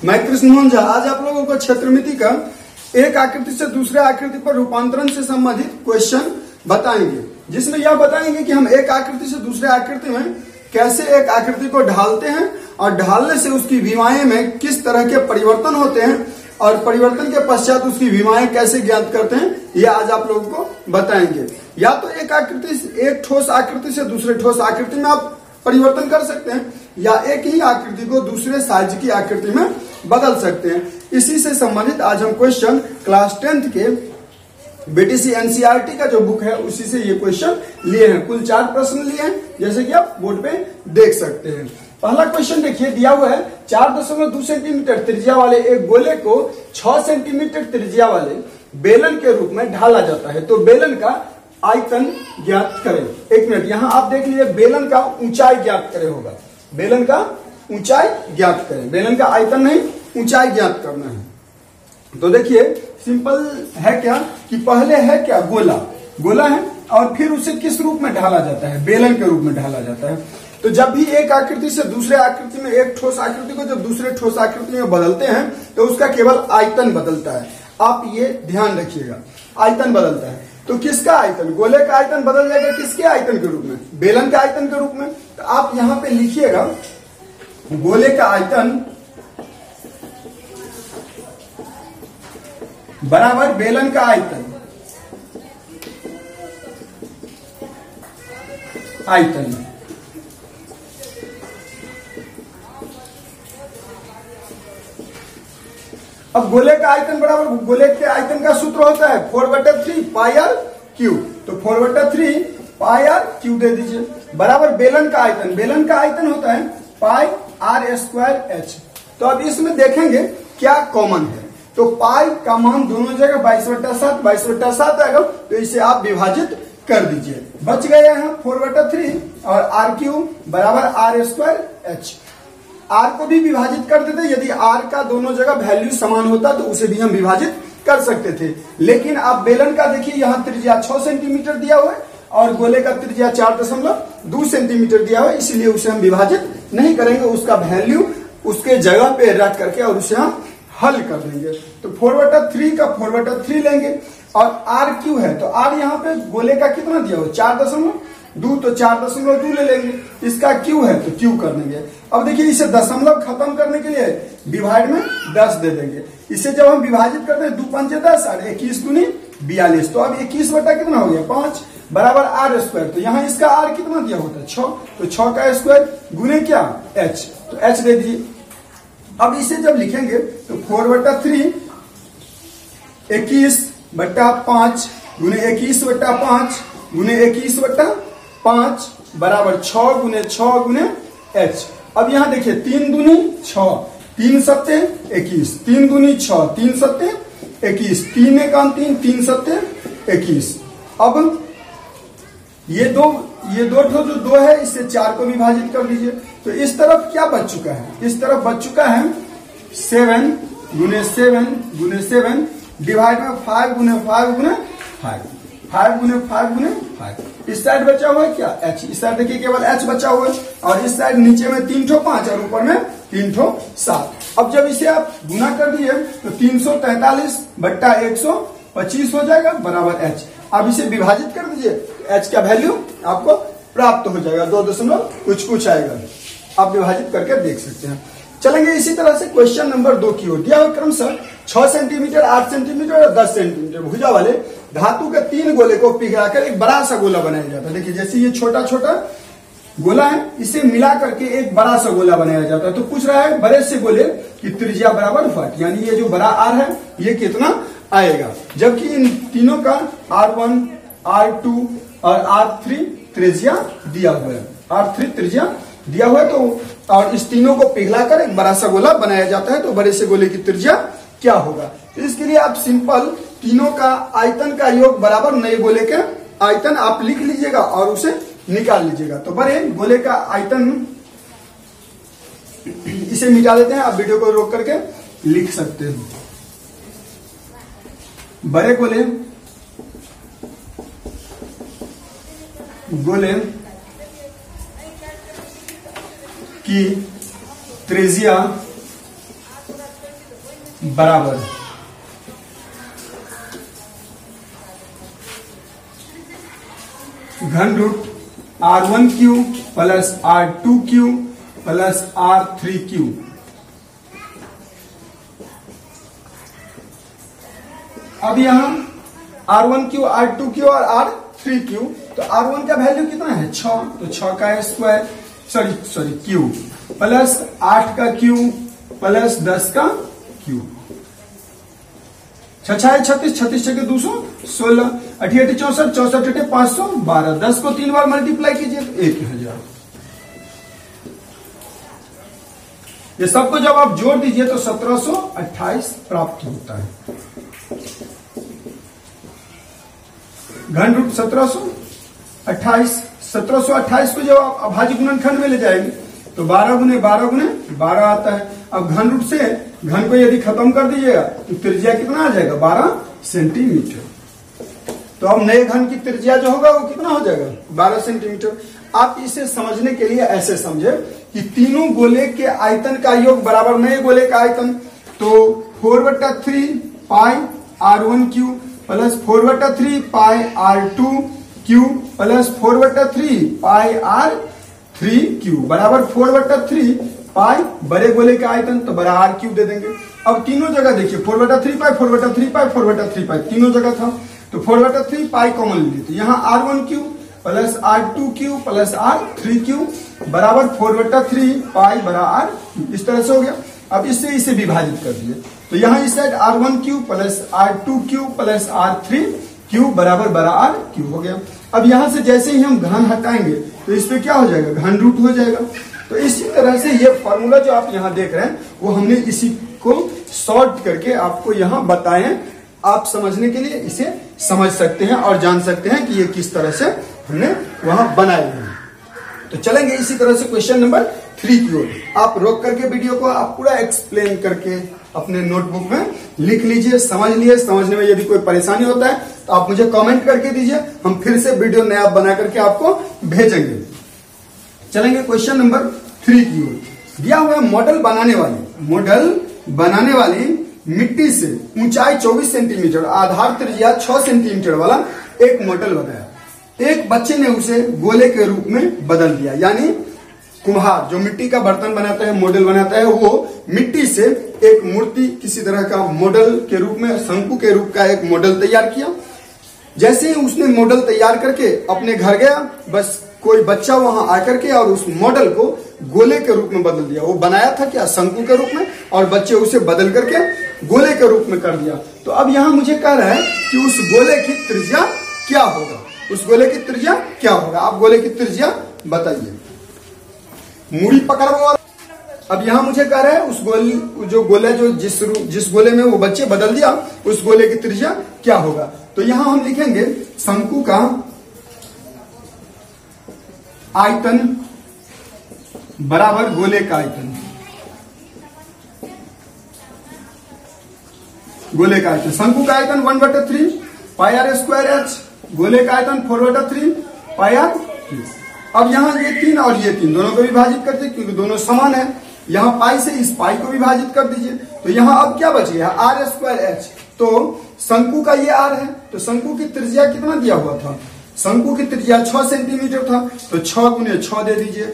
मैं कृष्ण मोहन झा आज आप लोगों को क्षेत्रमिति का एक आकृति से दूसरे आकृति पर रूपांतरण से संबंधित क्वेश्चन बताएंगे, जिसमें यह बताएंगे कि हम एक आकृति से दूसरे आकृति में कैसे एक आकृति को ढालते हैं और ढालने से उसकी विमाएं में किस तरह के परिवर्तन होते हैं और परिवर्तन के पश्चात उसकी विमाएं कैसे ज्ञात करते हैं, यह आज आप लोगों को बताएंगे। या तो एक ठोस आकृति से दूसरे ठोस आकृति में आप परिवर्तन कर सकते हैं या एक ही आकृति को दूसरे साइज की आकृति में बदल सकते हैं। इसी से संबंधित आज हम क्वेश्चन क्लास 10th के बीटीसी एनसीईआरटी का जो बुक है उसी से ये क्वेश्चन लिए हैं। कुल 4 प्रश्न लिए हैं, जैसे कि आप बोर्ड पे देख सकते हैं। पहला क्वेश्चन देखिए, दिया हुआ है 4.2 सेंटीमीटर त्रिज्या वाले एक गोले को 6 सेंटीमीटर त्रिज्या वाले बेलन के रूप में ढाला जाता है, तो बेलन का आयतन ज्ञात करें। एक मिनट, यहाँ आप देख लीजिए, बेलन का ऊंचाई ज्ञात करें होगा, बेलन का ऊंचाई ज्ञात करें, बेलन का आयतन नहीं ऊंचाई ज्ञात करना है। तो देखिए सिंपल है क्या कि पहले है क्या, गोला है और फिर उसे किस रूप में ढाला जाता है, बेलन के रूप में ढाला जाता है। तो जब भी एक आकृति से दूसरे आकृति में, एक ठोस आकृति को जब दूसरे ठोस आकृति में बदलते हैं तो उसका केवल आयतन बदलता है। आप ये ध्यान रखिएगा, आयतन बदलता है। तो किसका आयतन, गोले का आयतन बदल जाएगा किसके आयतन के रूप में, बेलन के आयतन के रूप में। तो आप यहां पे लिखिएगा गोले का आयतन बराबर बेलन का आयतन, अब गोले का आयतन बराबर, गोले के आयतन का सूत्र होता है 4/3 पाई आर क्यू। तो 4/3 पाई आर क्यू दे दीजिए बराबर बेलन का आयतन, बेलन का आयतन होता है पाई आर स्क्वायर एच। तो अब इसमें देखेंगे क्या कॉमन है, तो पाई का मान दोनों जगह 22/7 आएगा, तो इसे आप विभाजित कर दीजिए। बच गए हैं 4/3 और आर क्यू बराबर आर स्क्वायर एच। आर को भी विभाजित कर देते, यदि आर का दोनों जगह वैल्यू समान होता तो उसे भी हम विभाजित कर सकते थे। लेकिन आप बेलन का देखिए, यहाँ त्रिज्या 6 सेंटीमीटर दिया हुआ है और गोले का त्रिज्या 4.2 सेंटीमीटर दिया हुआ है, इसलिए उसे हम विभाजित नहीं करेंगे, उसका वैल्यू उसके जगह पे रख करके और उसे हम हल कर देंगे। तो 4/3 का 4/3 लेंगे और आर क्यू है, तो आर यहाँ पे गोले का कितना दिया हो 4.2, तो 4.2 ले लेंगे। इसका क्यू है तो क्यू कर देंगे। अब देखिए इसे दशमलव खत्म करने के लिए डिवाइड में 10 दे देंगे। इसे जब हम विभाजित करते हैं 2 पंचे 10 और 21 दूनी 42, तो अब 21 बटा कितना हो गया 5 बराबर आर स्क्वायर। तो यहाँ इसका आर कितना दिया होता है 6, तो 6 का स्क्वायर गुने क्या एच, तो एच दे दीजिए। अब इसे जब लिखेंगे तो 4/3 21/5 गुने 21/5 गुने 21/5 बराबर 6 गुने 6 गुने एच। अब यहां देखिए 3 दूनी 6, 3 सत्ते 21, 3 दूनी 6, 3 सत्ते 21, 3 एकाम 3, 3 सत्ते 21। अब ये दो ठो जो 2 है, इससे 4 को विभाजित कर लीजिए। तो इस तरफ क्या बच चुका है, इस तरफ बच चुका है 7 गुने 7 गुने 7 डिवाइड में 5 गुने 5 गुने 5, 5 गुने 5 गुने 5। इस साइड बचा हुआ है क्या h, इस साइड देखिए केवल h बचा हुआ है और इस साइड नीचे में 3 ठो 5 और ऊपर में 3 ठो 7। अब जब इसे आप गुना कर दिए तो 343/125 हो जाएगा बराबर h। अब इसे विभाजित कर दीजिए, h का वैल्यू आपको प्राप्त हो जाएगा, 2 कुछ आएगा। आप विभाजित करके देख सकते हैं। चलेंगे इसी तरह से क्वेश्चन नंबर 2 की ओर। दिया हुआ क्रमशः 6 सेंटीमीटर 8 सेंटीमीटर और 10 सेंटीमीटर भुजा वाले धातु के 3 गोले को पिघलाकर एक बड़ा सा गोला बनाया जाता है। देखिए जैसे ये छोटा छोटा गोला है, इसे मिला करके एक बड़ा सा गोला बनाया जाता है। तो पूछ रहा है बड़े से गोले की त्रिज्या बराबर व्हाट, यानी ये जो बड़ा आर है ये कितना आएगा, जबकि इन तीनों का R1 R2 और R3 त्रिज्या दिया हुआ है, R3 त्रिज्या दिया हुआ है। तो और इस तीनों को पिघलाकर एक बड़ा सा गोला बनाया जाता है। तो बड़े से गोले की त्रिज्या क्या होगा, तो इसके लिए आप सिंपल तीनों का आयतन का योग बराबर नए गोले के आयतन आप लिख लीजिएगा और उसे निकाल लीजिएगा। तो बड़े गोले का आयतन, इसे मिटा देते हैं, आप वीडियो को रोक करके लिख सकते हैं। बड़े गोले की त्रिज्या बराबर घन root R1Q plus R2Q plus R3Q। अब यहां R1Q, R2Q और R3Q, तो R1 का वैल्यू कितना है 6, तो 6 का स्क्वायर सॉरी Q प्लस 8 का Q प्लस 10 का Q। 6 है 36, 36 के 200, 16, 8 64, 64 512, 10 को 3 बार मल्टीप्लाई कीजिए तो 1000। ये सबको जब आप जोड़ दीजिए तो 1728 प्राप्त होता है। घन रूट 1728, 1728 को जब आप अभाज्य गुणनखंड में ले जाएंगे तो 12 गुने 12 गुने 12 आता है। अब घन रूट से घन को यदि खत्म कर दीजिएगा तो त्रिज्या कितना आ जाएगा 12 सेंटीमीटर। तो अब नए घन की त्रिज्या जो होगा वो कितना हो जाएगा 12 सेंटीमीटर। आप इसे समझने के लिए ऐसे समझे कि तीनों गोले के आयतन का योग बराबर नए गोले का आयतन, तो 4/3 पाई R1Q प्लस 4/3 पाई R2Q प्लस 4/3 पाई R3Q बराबर 4/3 पाई बड़े गोले का आयतन, तो बड़ा R3 दे देंगे। अब तीनों जगह देखिए 4/3 पाई 4/3 पाई 4/3 पाई तीनों जगह था, तो 4/3 पाई कॉमन लीजिए, तो यहाँ R1Q plus R2Q plus R3Q बराबर 4/3 पाई बड़ा R, इस तरह से हो गया। अब इससे इसे विभाजित कर दिए, तो यहाँ इस side R1Q plus R2Q plus R3Q बराबर बड़ा R हो गया। अब यहां से जैसे ही हम घन हटाएंगे तो इस पे क्या हो जाएगा घन रूट हो जाएगा। तो इसी तरह से ये फॉर्मूला जो आप यहाँ देख रहे हैं वो हमने इसी को सॉल्व करके आपको यहाँ बताएं, आप समझने के लिए इसे समझ सकते हैं और जान सकते हैं कि ये किस तरह से हमने वहां बनाए हैं। तो चलेंगे इसी तरह से क्वेश्चन नंबर 3 की ओर। आप रोक करके वीडियो को आप पूरा एक्सप्लेन करके अपने नोटबुक में लिख लीजिए, समझ लिए। समझने में यदि कोई परेशानी होता है तो आप मुझे कमेंट करके दीजिए, हम फिर से वीडियो नया बना करके आपको भेजेंगे। चलेंगे क्वेश्चन नंबर 3 की ओर। दिया हुआ मॉडल बनाने वाली मिट्टी से ऊंचाई 24 सेंटीमीटर आधार त्रिज्या 6 सेंटीमीटर वाला एक मॉडल बनाया। एक बच्चे ने उसे गोले के रूप में बदल दिया, यानी कुम्हार जो मिट्टी का बर्तन बनाता है, मॉडल बनाता है, वो मिट्टी से एक मूर्ति किसी तरह का मॉडल के रूप में, शंकु के रूप का एक मॉडल तैयार किया। जैसे ही उसने मॉडल तैयार करके अपने घर गया, बस कोई बच्चा वहां आकर के और उस मॉडल को गोले के रूप में बदल दिया। वो बनाया था क्या शंकु के रूप में, और बच्चे उसे बदल करके गोले के रूप में कर दिया। तो अब यहाँ मुझे कह रहा है कि उस गोले की त्रिज्या क्या होगा, उस गोले की त्रिज्या क्या होगा। आप गोले की त्रिज्या बताइए, मूड़ी पकड़ो। अब यहाँ मुझे कह रहा है उस गोले जो जिस गोले में वो बच्चे बदल दिया, उस गोले की त्रिज्या क्या होगा। तो यहाँ हम लिखेंगे शंकु का आयतन बराबर गोले का आयतन। गोले का आयतन, शंकु का आयतन 1/3 पाई R स्क्वायर H, गोले का आयतन 4/3 पाई R। अब यहाँ ये 3 और ये 3 दोनों को विभाजित करते क्योंकि दोनों समान है। यहाँ पाई से इस पाई को विभाजित कर दीजिए, तो यहाँ अब क्या बच गया R स्क्वायर H। तो शंकु का ये R है, तो शंकु की त्रिज्या कितना दिया हुआ था, शंकु की त्रिज्या 6 सेंटीमीटर था, तो 6 गुने 6 दे दीजिए,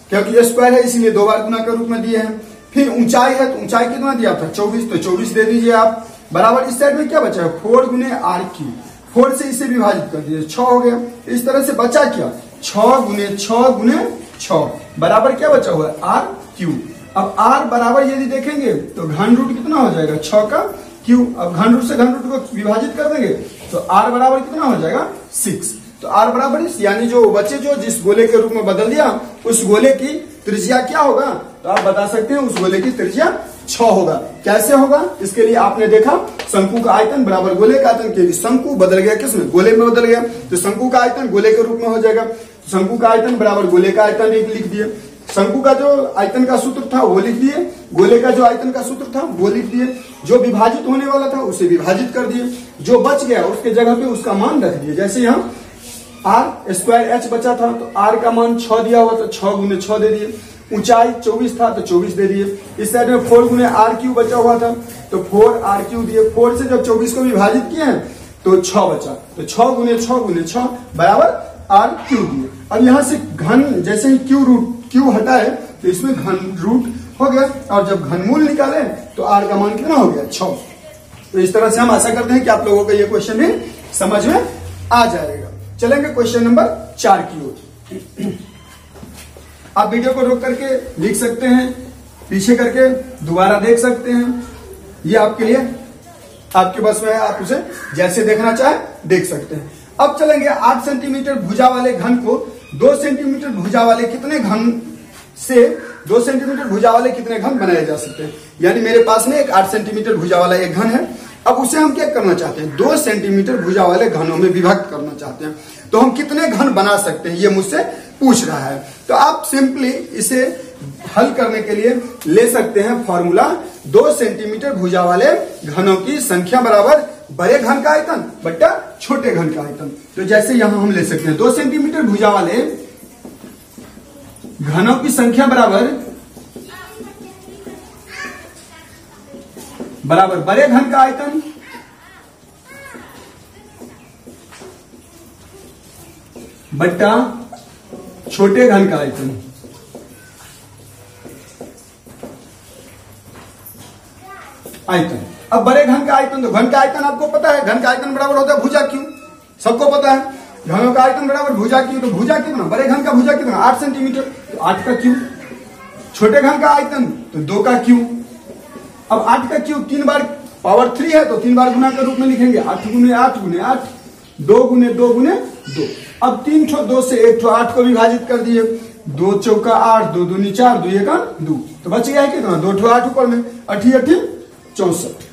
क्योंकि ये स्क्वायर है इसीलिए 2 बार गुना के रूप में दिए हैं। फिर ऊंचाई है, तो ऊंचाई कितना दिया था 24, तो 24 दे दीजिए आप। बराबर इस साइड में क्या बचा है 4 गुने R3, 4 से इसे विभाजित कर दीजिए, 6 हो गया। इस तरह से बचा क्या 6 गुने 6 गुने 6 बराबर क्या बचा हुआ है R3। अब R बराबर यदि देखेंगे तो घन रूट कितना हो जाएगा 6 का Q। अब घन रूट से घन रूट को विभाजित कर देंगे तो R बराबर कितना हो जाएगा 6। तो R बराबर इस, यानी जो बच्चे जो जिस गोले के रूप में बदल दिया उस गोले की त्रिज्या क्या होगा, तो आप बता सकते हैं उस गोले की त्रिज्या 6 होगा। कैसे होगा, इसके लिए आपने देखा शंकु का आयतन बराबर गोले का आयतन के लिए शंकु बदल गया किसमें, गोले में बदल गया, तो शंकु का आयतन गोले के रूप में हो जाएगा। शंकु का आयतन बराबर गोले का आयतन लिख दिए, शंकु का जो आयतन का सूत्र था वो लिख दिए, गोले का जो आयतन का सूत्र था वो लिख दिए, जो विभाजित होने वाला था उसे विभाजित कर दिए, जो बच गया उसके जगह पे उसका मान रख दिए। जैसे यहाँ R स्क्वायर H बचा था तो R का मान 6 दिया हुआ, तो 6 गुने 6 दे दिए। ऊंचाई 24 था तो 24 दे दिए। इस साइड में 4 गुने आर क्यू बचा हुआ था तो 4 आर क्यू दिए। 4 से जब 24 को विभाजित किए हैं तो 6 बचा, तो 6 गुने 6 गुने 6 बराबर आर क्यू दिए। अब यहां से घन जैसे ही क्यू हटाए तो इसमें घन रूट हो गया, और जब घनमूल निकाले तो आर का मान कितना हो गया 6। तो इस तरह से हम आशा करते हैं कि आप लोगों को ये क्वेश्चन भी समझ में आ जाएगा। चलेंगे क्वेश्चन नंबर 4 की ओर। आप वीडियो को रोक करके लिख सकते हैं, पीछे करके दोबारा देख सकते हैं, ये आपके लिए आपके बस में है, आप उसे जैसे देखना चाहे देख सकते हैं। अब चलेंगे 8 सेंटीमीटर भुजा वाले घन को 2 सेंटीमीटर भुजा वाले कितने घन से 2 सेंटीमीटर भुजा वाले कितने घन बनाए जा सकते हैं। यानी मेरे पास में एक 8 सेंटीमीटर भुजा वाला एक घन है, अब उसे हम क्या करना चाहते हैं 2 सेंटीमीटर भुजा वाले घनों में विभक्त करना चाहते हैं, तो हम कितने घन बना सकते हैं ये मुझसे पूछ रहा है। तो आप सिंपली इसे हल करने के लिए ले सकते हैं फॉर्मूला 2 सेंटीमीटर भुजा वाले घनों की संख्या बराबर बड़े घन का आयतन बट्टा छोटे घन का आयतन। तो जैसे यहां हम ले सकते हैं 2 सेंटीमीटर भुजा वाले घनों की संख्या बराबर बड़े घन का आयतन बट्टा छोटे घन का आयतन। अब बड़े घन का आयतन, तो घन का आयतन आपको पता है, घन का आयतन बराबर होता है भुजा क्यू, सबको पता है। घनों का आयतन बराबर भुजा क्यू, तो भुजा कितना, बड़े घन का भुजा कितना 8 सेंटीमीटर, तो 8 का क्यू। छोटे घन का आयतन तो 2 का क्यू। अब 8 का क्यूब 3 बार पावर 3 है तो 3 बार गुना के रूप में लिखेंगे 8 गुने 8 गुने 8, 2 गुने 2 गुने 2। अब 3 ठो 2 से 1 ठो 8 को विभाजित कर दिए, 2 चौका 8, 2 दूनी 4, 2 1 2, तो बच गया है कितना 2 ठो 8 ऊपर में 8 8 64।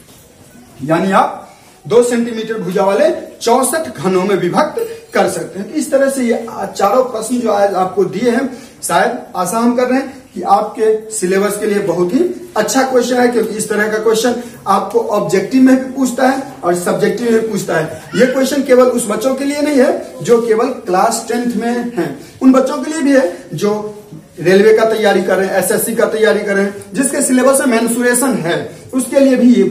यानी आप 2 सेंटीमीटर भुजा वाले 64 घनों में विभक्त कर सकते हैं। इस तरह से ये चारों प्रश्न जो आज आपको दिए हैं, शायद आशा हम कर रहे हैं कि आपके सिलेबस के लिए बहुत ही अच्छा क्वेश्चन है, क्योंकि इस तरह का क्वेश्चन आपको ऑब्जेक्टिव में भी पूछता है और सब्जेक्टिव में भी पूछता है। ये क्वेश्चन केवल उस बच्चों के लिए नहीं है जो केवल क्लास 10th में हैं, उन बच्चों के लिए भी है जो रेलवे का तैयारी कर रहे हैं, एसएससी का तैयारी कर रहे हैं, जिसके सिलेबस में मेंसुरेशन है, उसके लिए भी ये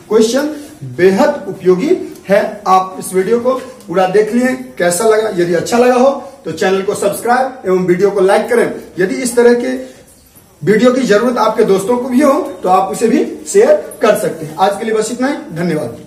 क्वेश्चन बेहद उपयोगी है। आप इस वीडियो को पूरा देख लिए, कैसा लगा, यदि अच्छा लगा हो तो चैनल को सब्सक्राइब एवं वीडियो को लाइक करें। यदि इस तरह के वीडियो की जरूरत आपके दोस्तों को भी हो तो आप उसे भी शेयर कर सकते हैं। आज के लिए बस इतना ही, धन्यवाद।